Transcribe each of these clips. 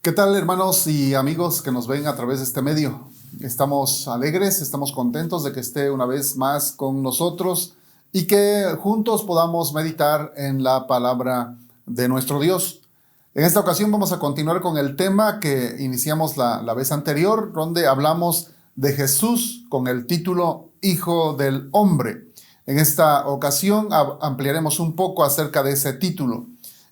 ¿Qué tal, hermanos y amigos que nos ven a través de este medio? Estamos alegres, estamos contentos de que esté una vez más con nosotros y que juntos podamos meditar en la palabra de nuestro Dios. En esta ocasión vamos a continuar con el tema que iniciamos la vez anterior, donde hablamos de Jesús con el título Hijo del Hombre. En esta ocasión ampliaremos un poco acerca de ese título.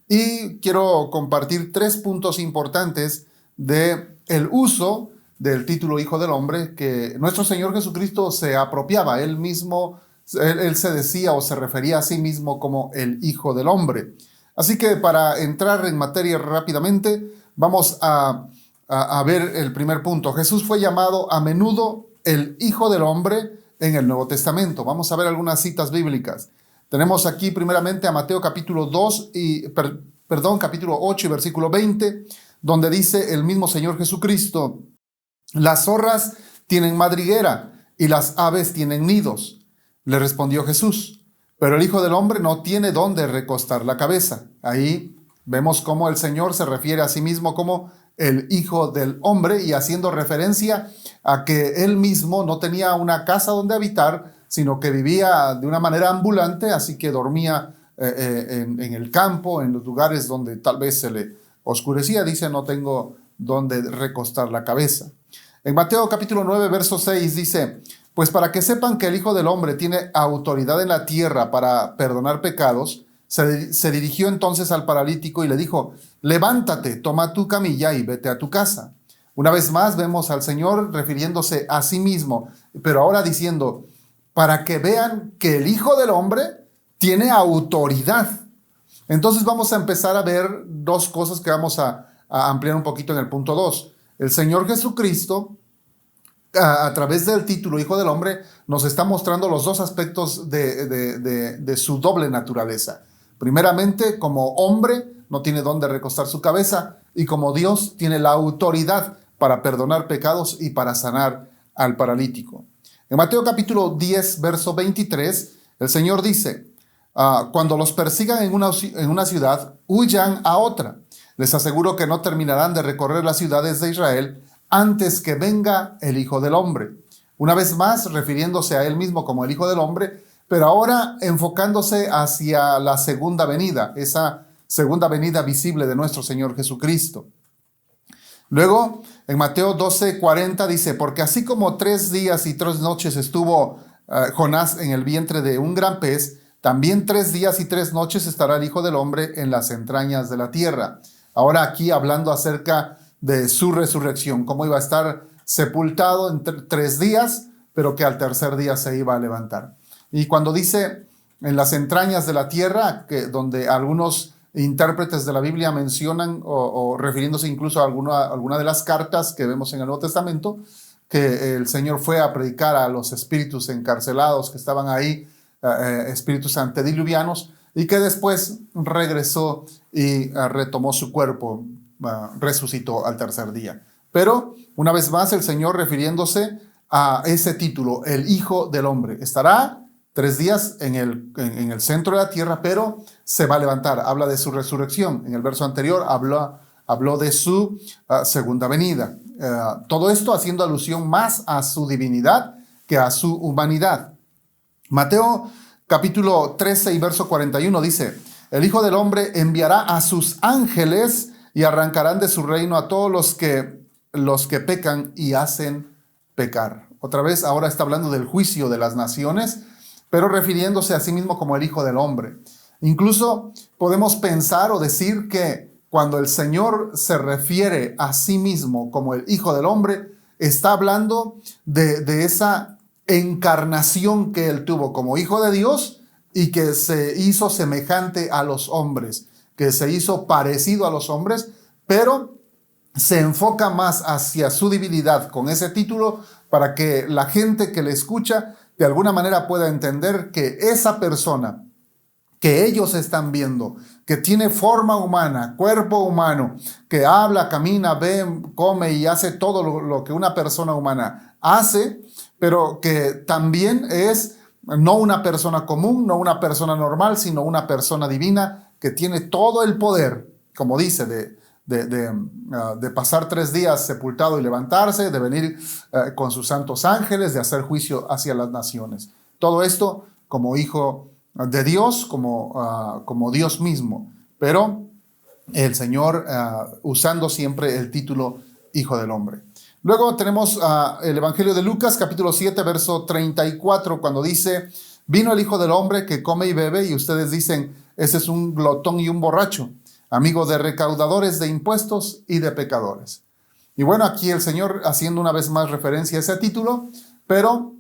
Y quiero compartir 3 puntos importantes de el uso del título Hijo del Hombre que nuestro Señor Jesucristo se apropiaba. Él mismo, él se decía o se refería a sí mismo como el Hijo del Hombre. Así que para entrar en materia rápidamente, vamos a ver el primer punto. Jesús fue llamado a menudo el Hijo del Hombre en el Nuevo Testamento. Vamos a ver algunas citas bíblicas. Tenemos aquí primeramente a Mateo capítulo 8 y versículo 20, donde dice el mismo Señor Jesucristo: las zorras tienen madriguera y las aves tienen nidos. Le respondió Jesús: pero el Hijo del Hombre no tiene dónde recostar la cabeza. Ahí vemos cómo el Señor se refiere a sí mismo como el Hijo del Hombre, y haciendo referencia a que él mismo no tenía una casa donde habitar, sino que vivía de una manera ambulante, así que dormía en el campo, en los lugares donde tal vez se le oscurecía. Dice: no tengo donde recostar la cabeza. En Mateo capítulo 9, verso 6 dice: pues para que sepan que el Hijo del Hombre tiene autoridad en la tierra para perdonar pecados, se dirigió entonces al paralítico y le dijo: levántate, toma tu camilla y vete a tu casa. Una vez más vemos al Señor refiriéndose a sí mismo, pero ahora diciendo: para que vean que el Hijo del Hombre tiene autoridad. Entonces vamos a empezar a ver 2 cosas que vamos a ampliar un poquito en el punto 2. El Señor Jesucristo, a través del título Hijo del Hombre, nos está mostrando los 2 aspectos de su doble naturaleza. Primeramente, como hombre, no tiene dónde recostar su cabeza, y como Dios tiene la autoridad para perdonar pecados y para sanar al paralítico. En Mateo capítulo 10, verso 23, el Señor dice: cuando los persigan en una ciudad, huyan a otra. Les aseguro que no terminarán de recorrer las ciudades de Israel antes que venga el Hijo del Hombre. Una vez más, refiriéndose a él mismo como el Hijo del Hombre, pero ahora enfocándose hacia la segunda venida, esa segunda venida visible de nuestro Señor Jesucristo. Luego, en Mateo 12:40 dice: porque así como 3 días y 3 noches estuvo Jonás en el vientre de un gran pez, también 3 días y 3 noches estará el Hijo del Hombre en las entrañas de la tierra. Ahora aquí hablando acerca de su resurrección, cómo iba a estar sepultado en 3 días, pero que al tercer día se iba a levantar. Y cuando dice en las entrañas de la tierra, donde algunos intérpretes de la Biblia mencionan, o refiriéndose incluso a alguna de las cartas que vemos en el Nuevo Testamento, que el Señor fue a predicar a los espíritus encarcelados que estaban ahí, espíritus antediluvianos, y que después regresó y retomó su cuerpo, resucitó al tercer día. Pero una vez más el Señor refiriéndose a ese título, el Hijo del Hombre, estará 3 días en el centro de la tierra, pero se va a levantar. Habla de su resurrección. En el verso anterior habló de su segunda venida. Todo esto haciendo alusión más a su divinidad que a su humanidad. Mateo capítulo 13 y verso 41 dice: el Hijo del Hombre enviará a sus ángeles y arrancarán de su reino a todos los que pecan y hacen pecar. Otra vez, ahora está hablando del juicio de las naciones, pero refiriéndose a sí mismo como el Hijo del Hombre. Incluso podemos pensar o decir que cuando el Señor se refiere a sí mismo como el Hijo del Hombre, está hablando de esa encarnación que él tuvo como Hijo de Dios y que se hizo semejante a los hombres, que se hizo parecido a los hombres, pero se enfoca más hacia su divinidad con ese título para que la gente que le escucha de alguna manera pueda entender que esa persona que ellos están viendo, que tiene forma humana, cuerpo humano, que habla, camina, ve, come y hace todo lo que una persona humana hace, pero que también es no una persona común, no una persona normal, sino una persona divina que tiene todo el poder, como dice, de pasar 3 días sepultado y levantarse, de venir con sus santos ángeles, de hacer juicio hacia las naciones. Todo esto como hijo de Dios, como Dios mismo, pero el Señor usando siempre el título Hijo del Hombre. Luego tenemos el Evangelio de Lucas, capítulo 7, verso 34, cuando dice: vino el Hijo del Hombre que come y bebe, y ustedes dicen, ese es un glotón y un borracho, amigo de recaudadores de impuestos y de pecadores. Y bueno, aquí el Señor haciendo una vez más referencia a ese título, pero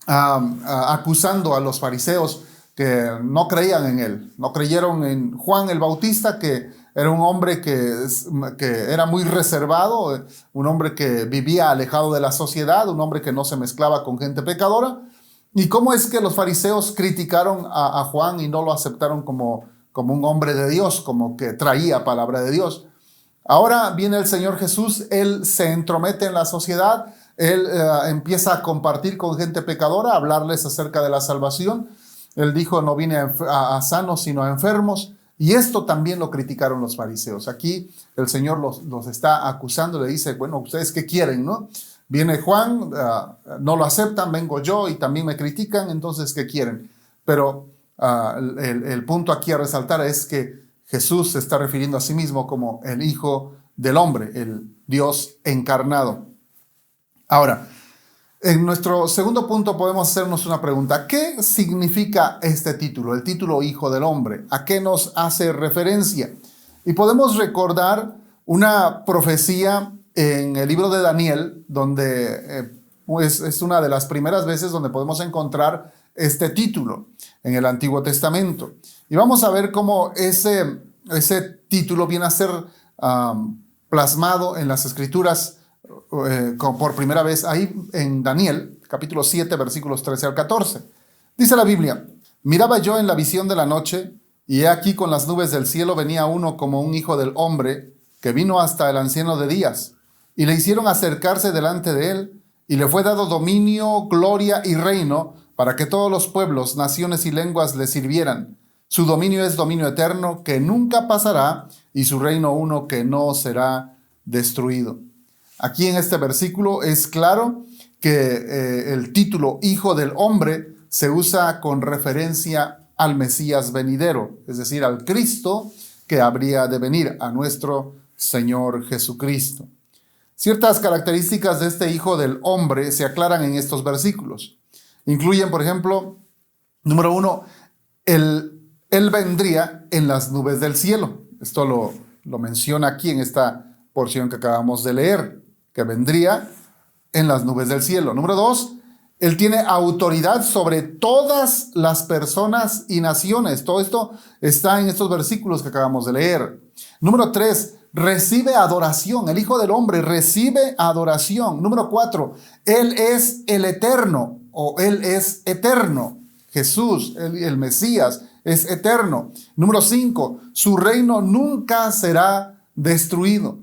acusando a los fariseos que no creían en él, no creyeron en Juan el Bautista, que era un hombre que era muy reservado, un hombre que vivía alejado de la sociedad, un hombre que no se mezclaba con gente pecadora. ¿Y cómo es que los fariseos criticaron a Juan y no lo aceptaron como un hombre de Dios, como que traía palabra de Dios? Ahora viene el Señor Jesús, Él se entromete en la sociedad, Él empieza a compartir con gente pecadora, a hablarles acerca de la salvación. Él dijo, no vine a sanos, sino a enfermos. Y esto también lo criticaron los fariseos. Aquí el Señor los está acusando, le dice, bueno, ¿ustedes qué quieren, no? Viene Juan, no lo aceptan, vengo yo y también me critican, entonces, ¿qué quieren? Pero el punto aquí a resaltar es que Jesús se está refiriendo a sí mismo como el Hijo del Hombre, el Dios encarnado. Ahora, en nuestro segundo punto podemos hacernos una pregunta. ¿Qué significa este título, el título Hijo del Hombre? ¿A qué nos hace referencia? Y podemos recordar una profecía en el libro de Daniel, donde es una de las primeras veces donde podemos encontrar este título en el Antiguo Testamento. Y vamos a ver cómo ese título viene a ser plasmado en las Escrituras por primera vez ahí en Daniel, capítulo 7, versículos 13 al 14. Dice la Biblia: miraba yo en la visión de la noche, y he aquí con las nubes del cielo venía uno como un hijo del hombre, que vino hasta el anciano de días, y le hicieron acercarse delante de él, y le fue dado dominio, gloria y reino, para que todos los pueblos, naciones y lenguas le sirvieran. Su dominio es dominio eterno, que nunca pasará, y su reino uno que no será destruido. Aquí en este versículo es claro que el título Hijo del Hombre se usa con referencia al Mesías venidero, es decir, al Cristo que habría de venir, a nuestro Señor Jesucristo. Ciertas características de este Hijo del Hombre se aclaran en estos versículos. Incluyen, por ejemplo, número 1, Él vendría en las nubes del cielo. Esto lo menciona aquí en esta porción que acabamos de leer, que vendría en las nubes del cielo. Número 2, Él tiene autoridad sobre todas las personas y naciones. Todo esto está en estos versículos que acabamos de leer. Número 3, recibe adoración. El Hijo del Hombre recibe adoración. Número 4, Él es el eterno, o Él es eterno. Jesús, el Mesías, es eterno. Número 5, su reino nunca será destruido.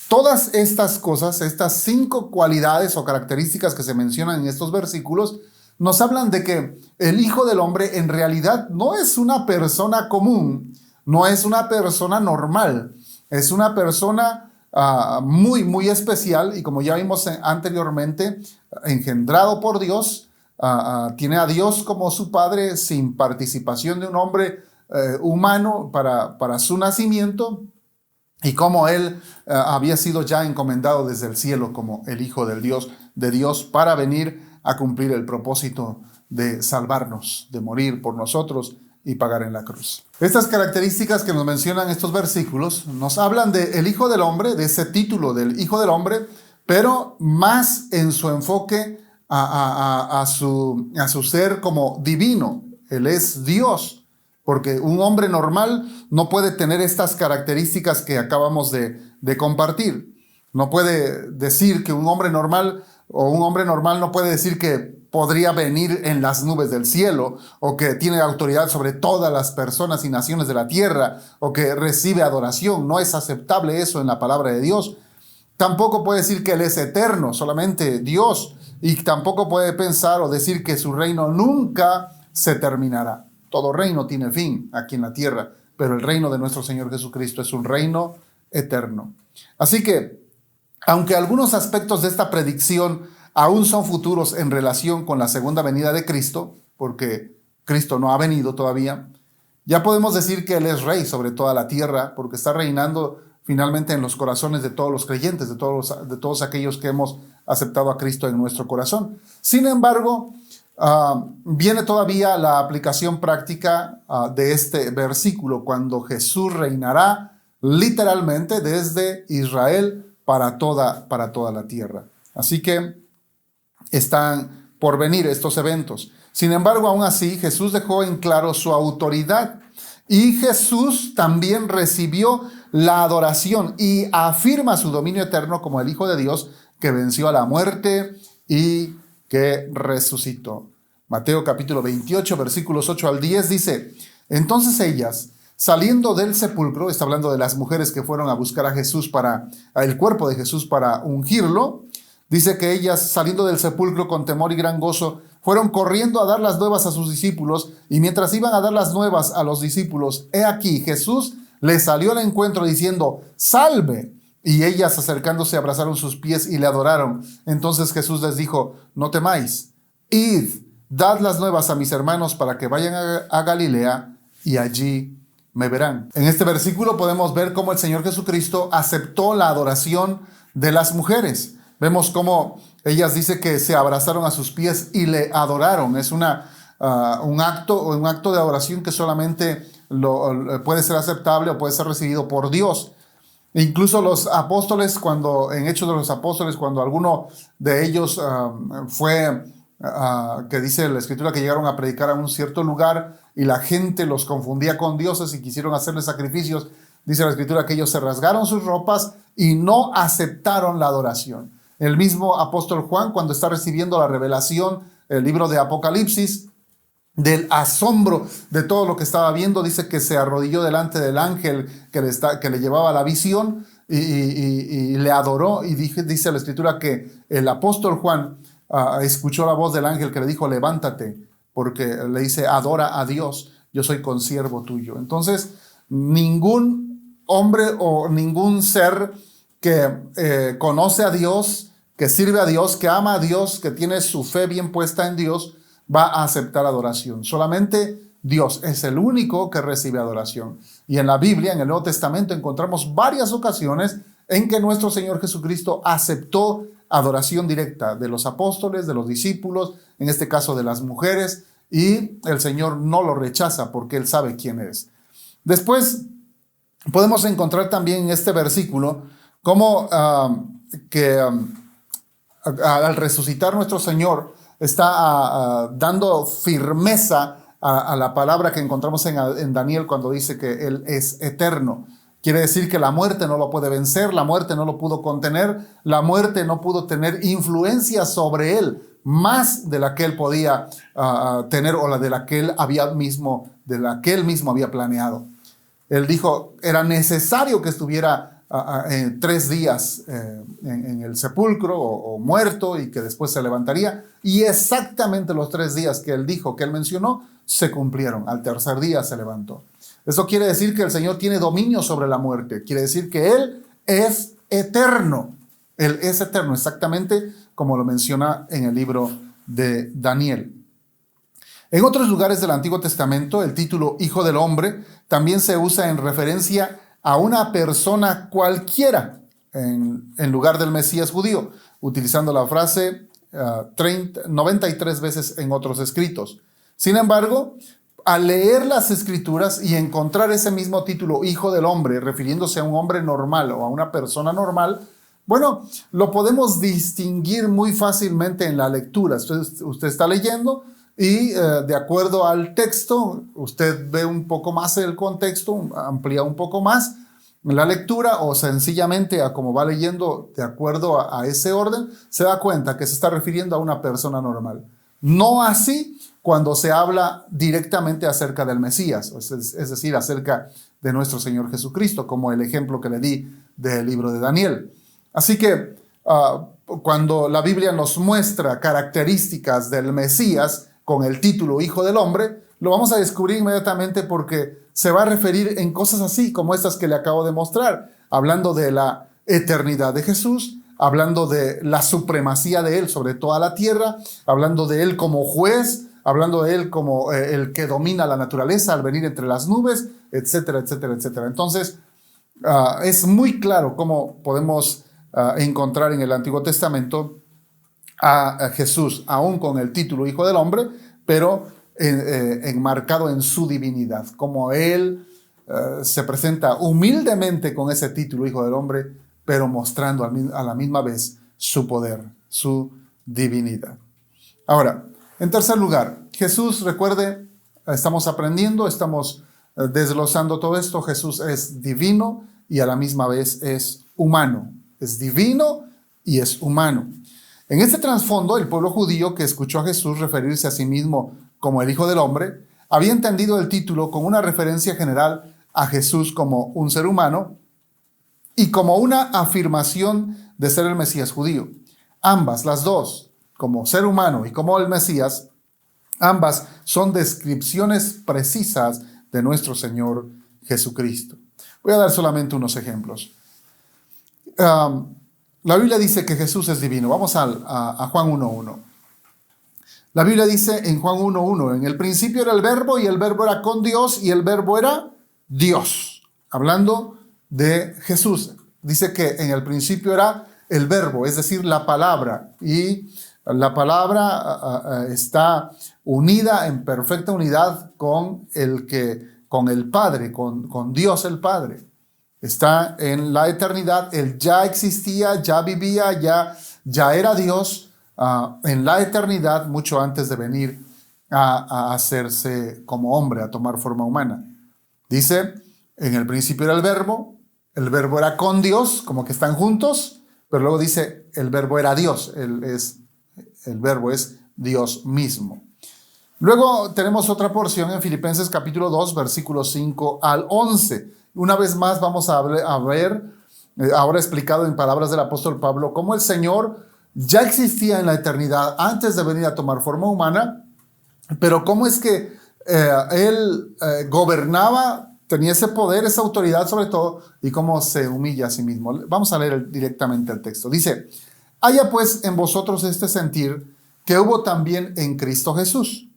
Todas estas cosas, estas 5 cualidades o características que se mencionan en estos versículos, nos hablan de que el Hijo del Hombre en realidad no es una persona común, no es una persona normal, es una persona muy, muy especial, y como ya vimos anteriormente, engendrado por Dios, tiene a Dios como su Padre sin participación de un hombre humano para su nacimiento, y como Él había sido ya encomendado desde el cielo como el Hijo de Dios para venir a cumplir el propósito de salvarnos, de morir por nosotros y pagar en la cruz. Estas características que nos mencionan estos versículos nos hablan del Hijo del Hombre, de ese título del Hijo del Hombre, pero más en su enfoque a su ser como divino. Él es Dios. Porque un hombre normal no puede tener estas características que acabamos de compartir. No puede decir que un hombre normal no puede decir que podría venir en las nubes del cielo, o que tiene autoridad sobre todas las personas y naciones de la tierra, o que recibe adoración. No es aceptable eso en la palabra de Dios. Tampoco puede decir que Él es eterno, solamente Dios. Y tampoco puede pensar o decir que su reino nunca se terminará. Todo reino tiene fin aquí en la tierra, pero el reino de nuestro Señor Jesucristo es un reino eterno. Así que, aunque algunos aspectos de esta predicción aún son futuros en relación con la segunda venida de Cristo, porque Cristo no ha venido todavía, ya podemos decir que Él es rey sobre toda la tierra, porque está reinando finalmente en los corazones de todos los creyentes, de todos aquellos que hemos aceptado a Cristo en nuestro corazón. Sin embargo, viene todavía la aplicación práctica de este versículo, cuando Jesús reinará literalmente desde Israel para toda la tierra. Así que están por venir estos eventos. Sin embargo, aún así, Jesús dejó en claro su autoridad y Jesús también recibió la adoración y afirma su dominio eterno como el Hijo de Dios que venció a la muerte y que resucitó. Mateo capítulo 28, versículos 8 al 10 dice: entonces ellas, saliendo del sepulcro, está hablando de las mujeres que fueron a buscar a Jesús el cuerpo de Jesús para ungirlo, dice que ellas, saliendo del sepulcro con temor y gran gozo, fueron corriendo a dar las nuevas a sus discípulos, y mientras iban a dar las nuevas a los discípulos, he aquí, Jesús les salió al encuentro diciendo: salve. Y ellas, acercándose, abrazaron sus pies y le adoraron. Entonces Jesús les dijo: no temáis, id, dad las nuevas a mis hermanos para que vayan a Galilea y allí me verán. En este versículo podemos ver cómo el Señor Jesucristo aceptó la adoración de las mujeres. Vemos cómo ellas dice que se abrazaron a sus pies y le adoraron. Es un acto de adoración que solamente puede ser aceptable o puede ser recibido por Dios. Incluso los apóstoles, en Hechos de los Apóstoles, cuando alguno de ellos que dice la Escritura que llegaron a predicar a un cierto lugar y la gente los confundía con dioses y quisieron hacerle sacrificios, dice la Escritura que ellos se rasgaron sus ropas y no aceptaron la adoración. El mismo apóstol Juan, cuando está recibiendo la revelación, el libro de Apocalipsis, del asombro de todo lo que estaba viendo, dice que se arrodilló delante del ángel que le llevaba la visión y le adoró. Y dice la Escritura que el apóstol Juan escuchó la voz del ángel que le dijo: levántate, porque le dice: adora a Dios, yo soy consiervo tuyo. Entonces, ningún hombre o ningún ser que conoce a Dios, que sirve a Dios, que ama a Dios, que tiene su fe bien puesta en Dios, va a aceptar adoración. Solamente Dios es el único que recibe adoración. Y en la Biblia, en el Nuevo Testamento, encontramos varias ocasiones en que nuestro Señor Jesucristo aceptó adoración directa de los apóstoles, de los discípulos, en este caso de las mujeres, y el Señor no lo rechaza porque Él sabe quién es. Después podemos encontrar también en este versículo cómo al resucitar nuestro Señor está dando firmeza a la palabra que encontramos en Daniel cuando dice que Él es eterno. Quiere decir que la muerte no lo puede vencer, la muerte no lo pudo contener, la muerte no pudo tener influencia sobre Él, más de la que Él podía tener o de la que Él mismo había planeado. Él dijo, era necesario que estuviera 3 días en el sepulcro o muerto y que después se levantaría, y exactamente los 3 días que Él dijo, que Él mencionó, se cumplieron. Al tercer día se levantó. Eso quiere decir que el Señor tiene dominio sobre la muerte. Quiere decir que Él es eterno. Él es eterno, exactamente como lo menciona en el libro de Daniel. En otros lugares del Antiguo Testamento, el título Hijo del Hombre también se usa en referencia a una persona cualquiera en lugar del Mesías judío, utilizando la frase 93 veces en otros escritos. Sin embargo, al leer las Escrituras y encontrar ese mismo título, Hijo del Hombre, refiriéndose a un hombre normal o a una persona normal, bueno, lo podemos distinguir muy fácilmente en la lectura. Usted está leyendo y de acuerdo al texto, usted ve un poco más el contexto, amplía un poco más la lectura, o sencillamente a como va leyendo de acuerdo a ese orden, se da cuenta que se está refiriendo a una persona normal. No así cuando se habla directamente acerca del Mesías, es decir, acerca de nuestro Señor Jesucristo, como el ejemplo que le di del libro de Daniel. Así que cuando la Biblia nos muestra características del Mesías con el título Hijo del Hombre, Lo vamos a descubrir inmediatamente porque se va a referir en cosas así como estas que le acabo de mostrar, hablando de la eternidad de Jesús, hablando de la supremacía de Él sobre toda la tierra, hablando de Él como juez, hablando de Él como el que domina la naturaleza al venir entre las nubes, etcétera, etcétera, etcétera. Entonces, es muy claro cómo podemos encontrar en el Antiguo Testamento a Jesús, aún con el título Hijo del Hombre, pero enmarcado en su divinidad, como Él se presenta humildemente con ese título Hijo del Hombre, pero mostrando a la misma vez su poder, su divinidad. Ahora, en tercer lugar, Jesús, recuerde, estamos aprendiendo, estamos desglosando todo esto. Jesús es divino y a la misma vez es humano. Es divino y es humano. En este trasfondo, el pueblo judío que escuchó a Jesús referirse a sí mismo como el Hijo del Hombre, había entendido el título como una referencia general a Jesús como un ser humano y como una afirmación de ser el Mesías judío. Ambas, las dos, como ser humano y como el Mesías, ambas son descripciones precisas de nuestro Señor Jesucristo. Voy a dar solamente unos ejemplos. La Biblia dice que Jesús es divino. Vamos a Juan 1:1. La Biblia dice en Juan 1:1, en el principio era el Verbo y el Verbo era con Dios y el Verbo era Dios. Hablando de Jesús, dice que en el principio era el Verbo, es decir, la palabra. Y la palabra está unida en perfecta unidad con el Padre, con Dios el Padre. Está en la eternidad, Él ya existía, ya vivía, ya era Dios en la eternidad, mucho antes de venir a hacerse como hombre, a tomar forma humana. Dice, en el principio era el Verbo era con Dios, como que están juntos, pero luego dice, el Verbo era Dios, el Verbo es Dios mismo. Luego tenemos otra porción en Filipenses capítulo 2, versículos 5 al 11. Una vez más vamos a ver, ahora explicado en palabras del apóstol Pablo, cómo el Señor ya existía en la eternidad antes de venir a tomar forma humana, pero cómo es que Él gobernaba, tenía ese poder, esa autoridad sobre todo, y cómo se humilla a sí mismo. Vamos a leer directamente el texto. Dice, haya pues en vosotros este sentir que hubo también en Cristo Jesús,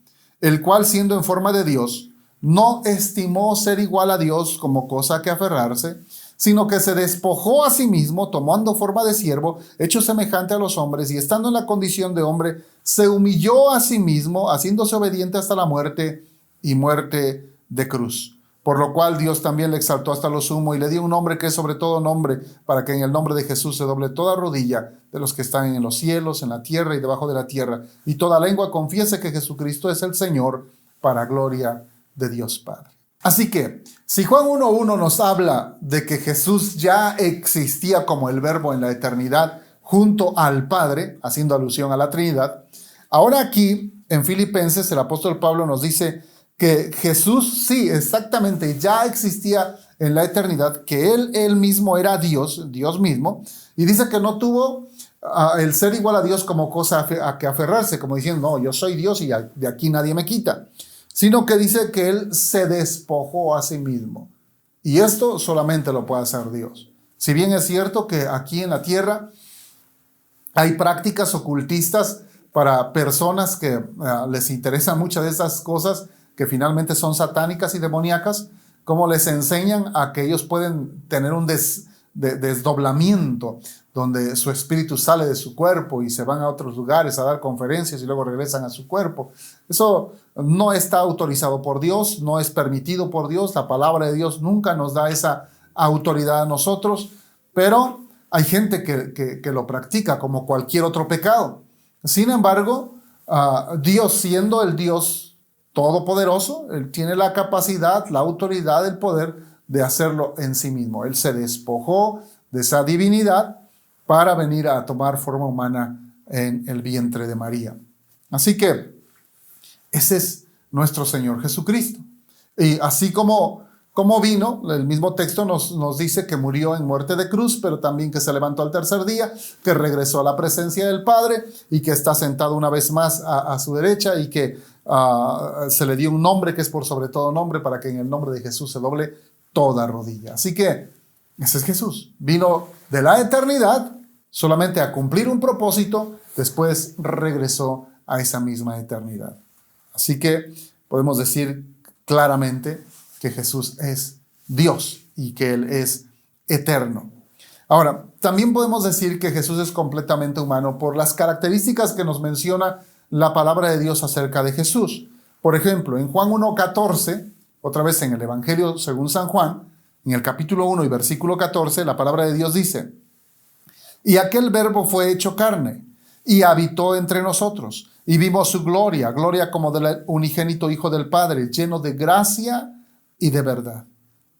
el cual siendo en forma de Dios, no estimó ser igual a Dios como cosa que aferrarse, sino que se despojó a sí mismo, tomando forma de siervo, hecho semejante a los hombres, y estando en la condición de hombre, se humilló a sí mismo, haciéndose obediente hasta la muerte y muerte de cruz. Por lo cual Dios también le exaltó hasta lo sumo y le dio un nombre que es sobre todo nombre, para que en el nombre de Jesús se doble toda rodilla de los que están en los cielos, en la tierra y debajo de la tierra, y toda lengua confiese que Jesucristo es el Señor, para gloria de Dios Padre. Así que, si Juan 1:1 nos habla de que Jesús ya existía como el Verbo en la eternidad junto al Padre, haciendo alusión a la Trinidad, ahora aquí en Filipenses el apóstol Pablo nos dice que Jesús sí, exactamente, ya existía en la eternidad, que Él mismo era Dios, Dios mismo, y dice que no tuvo el ser igual a Dios como cosa a que aferrarse, como diciendo, no, yo soy Dios y de aquí nadie me quita, sino que dice que Él se despojó a sí mismo. Y esto solamente lo puede hacer Dios. Si bien es cierto que aquí en la tierra hay prácticas ocultistas para personas que les interesan muchas de esas cosas, que finalmente son satánicas y demoníacas, como les enseñan a que ellos pueden tener un desdoblamiento, donde su espíritu sale de su cuerpo y se van a otros lugares a dar conferencias y luego regresan a su cuerpo. Eso no está autorizado por Dios, no es permitido por Dios. La palabra de Dios nunca nos da esa autoridad a nosotros, pero hay gente que lo practica como cualquier otro pecado. Sin embargo, Dios, siendo el Dios todopoderoso, Él tiene la capacidad, la autoridad, el poder de hacerlo en sí mismo. Él se despojó de esa divinidad para venir a tomar forma humana en el vientre de María. Así que ese es nuestro Señor Jesucristo. Y así como vino, el mismo texto nos dice que murió en muerte de cruz, pero también que se levantó al tercer día, que regresó a la presencia del Padre y que está sentado una vez más a su derecha y que se le dio un nombre que es por sobre todo nombre, para que en el nombre de Jesús se doble toda rodilla. Así que ese es Jesús. Vino de la eternidad solamente a cumplir un propósito, después regresó a esa misma eternidad. Así que podemos decir claramente que Jesús es Dios y que Él es eterno. Ahora, también podemos decir que Jesús es completamente humano por las características que nos menciona la palabra de Dios acerca de Jesús. Por ejemplo, en Juan 1:14, otra vez en el Evangelio según San Juan, en el capítulo 1 y versículo 14, la palabra de Dios dice: y aquel verbo fue hecho carne y habitó entre nosotros, y vimos su gloria, gloria como del unigénito Hijo del Padre, lleno de gracia y de verdad.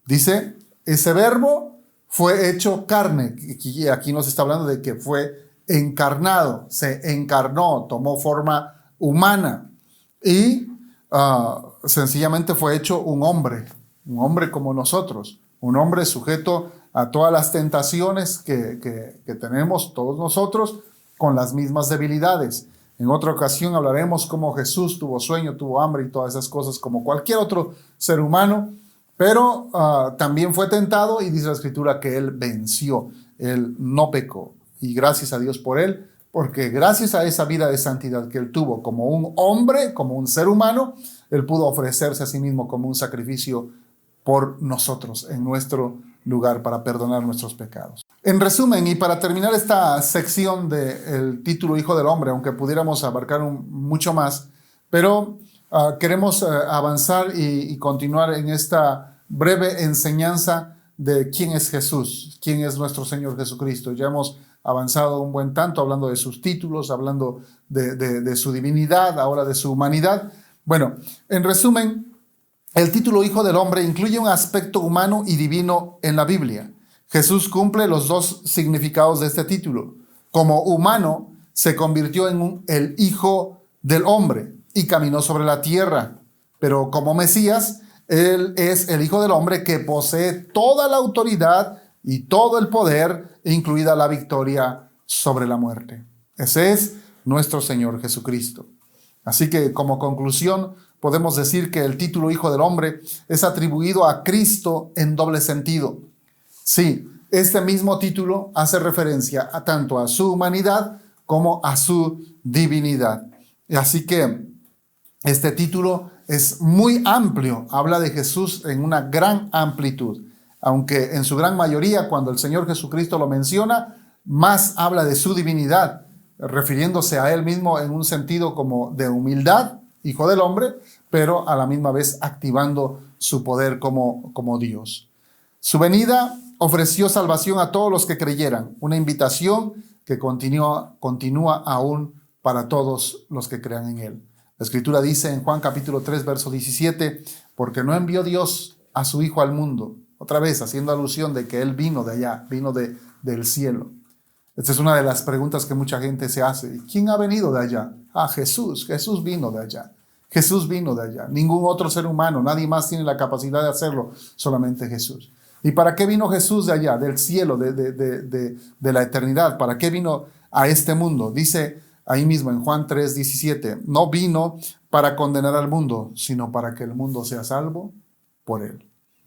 Dice, ese verbo fue hecho carne. Aquí nos está hablando de que fue encarnado, se encarnó, tomó forma humana y sencillamente fue hecho un hombre como nosotros, un hombre sujeto a todas las tentaciones que tenemos todos nosotros, con las mismas debilidades. En otra ocasión hablaremos cómo Jesús tuvo sueño, tuvo hambre y todas esas cosas como cualquier otro ser humano, pero también fue tentado y dice la Escritura que Él venció, Él no pecó. Y gracias a Dios por Él, porque gracias a esa vida de santidad que Él tuvo como un hombre, como un ser humano, Él pudo ofrecerse a sí mismo como un sacrificio por nosotros, en nuestro lugar, para perdonar nuestros pecados. En resumen, y para terminar esta sección del título Hijo del Hombre, aunque pudiéramos abarcar mucho más, pero queremos avanzar y continuar en esta breve enseñanza de quién es Jesús, quién es nuestro Señor Jesucristo. Ya hemos avanzado un buen tanto hablando de sus títulos, hablando de su divinidad, ahora de su humanidad. Bueno, en resumen, el título Hijo del Hombre incluye un aspecto humano y divino en la Biblia. Jesús cumple los dos significados de este título. Como humano, se convirtió en el Hijo del Hombre y caminó sobre la tierra. Pero como Mesías, Él es el Hijo del Hombre que posee toda la autoridad y todo el poder, incluida la victoria sobre la muerte. Ese es nuestro Señor Jesucristo. Así que como conclusión, podemos decir que el título Hijo del Hombre es atribuido a Cristo en doble sentido. Sí, este mismo título hace referencia tanto a su humanidad como a su divinidad. Así que este título es muy amplio, habla de Jesús en una gran amplitud, aunque en su gran mayoría cuando el Señor Jesucristo lo menciona, más habla de su divinidad, refiriéndose a Él mismo en un sentido como de humildad, Hijo del Hombre, pero a la misma vez activando su poder como Dios. Su venida ofreció salvación a todos los que creyeran, una invitación que continúa aún para todos los que crean en Él. La Escritura dice en Juan capítulo 3, verso 17, porque no envió Dios a su Hijo al mundo, otra vez haciendo alusión de que Él vino de allá, vino del cielo. Esta es una de las preguntas que mucha gente se hace. ¿Quién ha venido de allá? Jesús. Jesús vino de allá. Jesús vino de allá. Ningún otro ser humano, nadie más tiene la capacidad de hacerlo, solamente Jesús. ¿Y para qué vino Jesús de allá, del cielo, de la eternidad? ¿Para qué vino a este mundo? Dice ahí mismo en Juan 3, 17, no vino para condenar al mundo, sino para que el mundo sea salvo por él.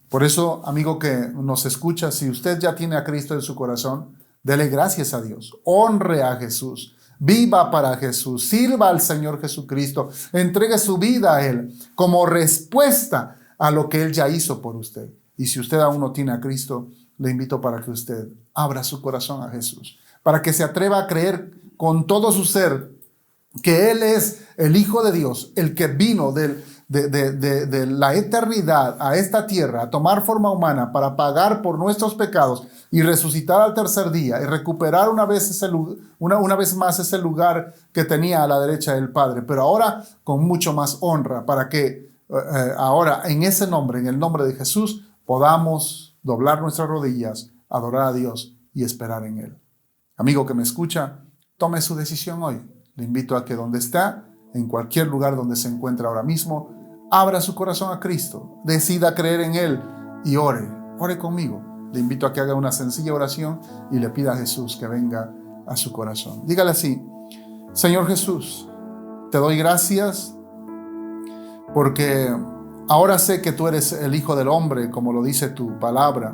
Por eso, amigo que nos escucha, si usted ya tiene a Cristo en su corazón, dele gracias a Dios, honre a Jesús, viva para Jesús, sirva al Señor Jesucristo, entregue su vida a Él como respuesta a lo que Él ya hizo por usted. Y si usted aún no tiene a Cristo, le invito para que usted abra su corazón a Jesús, para que se atreva a creer con todo su ser que Él es el Hijo de Dios, el que vino de la eternidad a esta tierra a tomar forma humana para pagar por nuestros pecados y resucitar al tercer día y recuperar una vez más ese lugar que tenía a la derecha del Padre, pero ahora con mucho más honra, para que ahora en ese nombre, en el nombre de Jesús, podamos doblar nuestras rodillas, adorar a Dios y esperar en Él. Amigo que me escucha, tome su decisión hoy. Le invito a que donde está, en cualquier lugar donde se encuentra ahora mismo, abra su corazón a Cristo, decida creer en Él y ore conmigo. Le invito a que haga una sencilla oración y le pida a Jesús que venga a su corazón. Dígale así: Señor Jesús, te doy gracias porque ahora sé que tú eres el Hijo del Hombre, como lo dice tu palabra,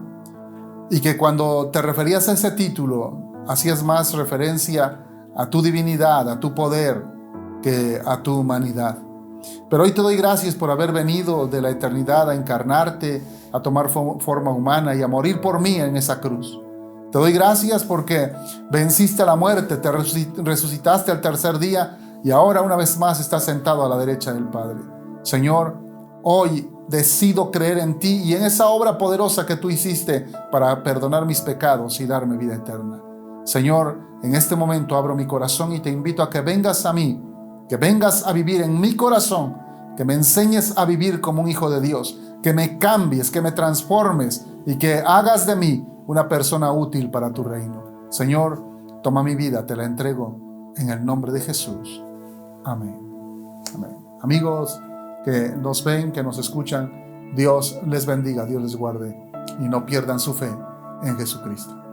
y que cuando te referías a ese título, hacías más referencia a tu divinidad, a tu poder, que a tu humanidad. Pero hoy te doy gracias por haber venido de la eternidad a encarnarte, a tomar forma humana y a morir por mí en esa cruz. Te doy gracias porque venciste a la muerte, te resucitaste al tercer día y ahora una vez más estás sentado a la derecha del Padre. Señor, hoy decido creer en ti y en esa obra poderosa que tú hiciste para perdonar mis pecados y darme vida eterna. Señor, en este momento abro mi corazón y te invito a que vengas a mí, que vengas a vivir en mi corazón, que me enseñes a vivir como un hijo de Dios, que me cambies, que me transformes y que hagas de mí una persona útil para tu reino. Señor, toma mi vida, te la entrego en el nombre de Jesús. Amén. Amén. Amigos que nos ven, que nos escuchan, Dios les bendiga, Dios les guarde y no pierdan su fe en Jesucristo.